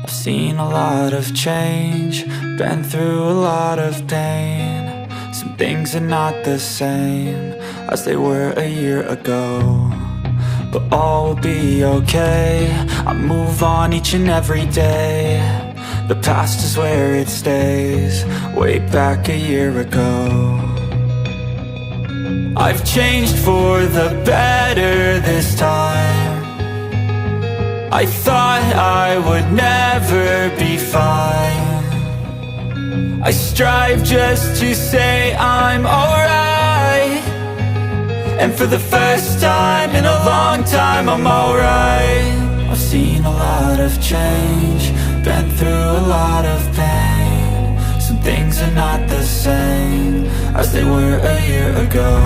I've seen a lot of change, been through a lot of pain. Some things are not the same as they were a year ago, but all will be okay. I move on each and every day. The past is where it stays, way back a year ago. I've changed for the better this time. I thought I would never be fine. I strive just to say I'm alright, and for the first time in a long time I'm alright. I've seen a lot of change, been through a lot of pain. Some things are not the same as they were a year ago,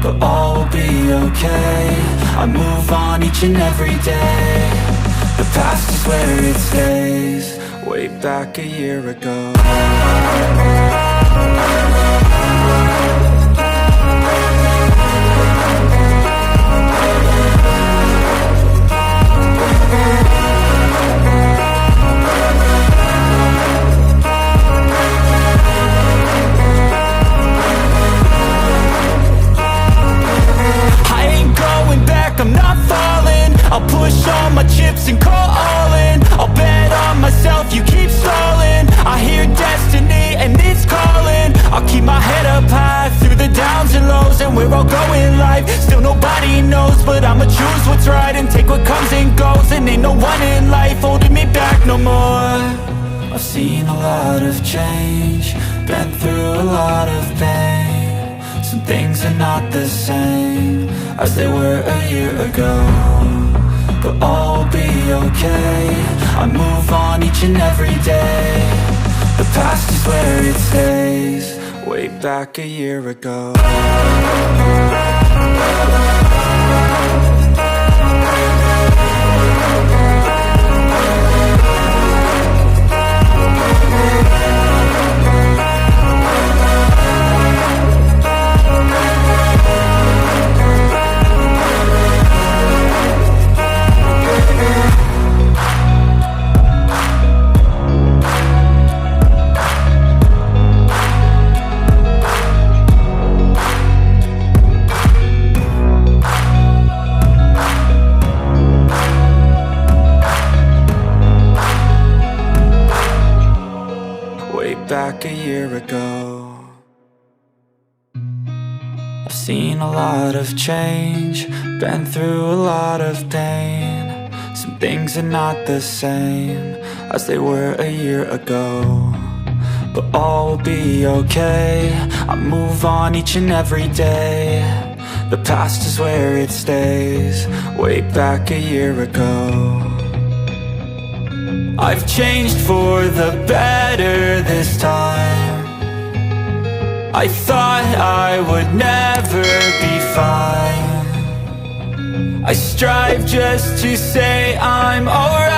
but all will be okay. I move on each and every day. The past is where it stays, way back a year ago. I'm not falling, I'll push all my chips and call all in. I'll bet on myself, you keep stalling. I hear destiny and it's calling. I'll keep my head up high through the downs and lows, and we're all going live. Still nobody knows, but I'ma choose what's right and take what comes and goes. And ain't no one in life holding me back no more. I've seen a lot of change, been through a lot of pain. Some things are not the same as they were a year ago, but all will be okay. I move on each and every day. The past is where it stays, way back a year ago. Back a year ago. I've seen a lot of change, been through a lot of pain. Some things are not the same as they were a year ago, but all will be okay. I move on each and every day. The past is where it stays, way back a year ago. I've changed for the better this time. I thought I would never be fine. I strive just to say I'm alright,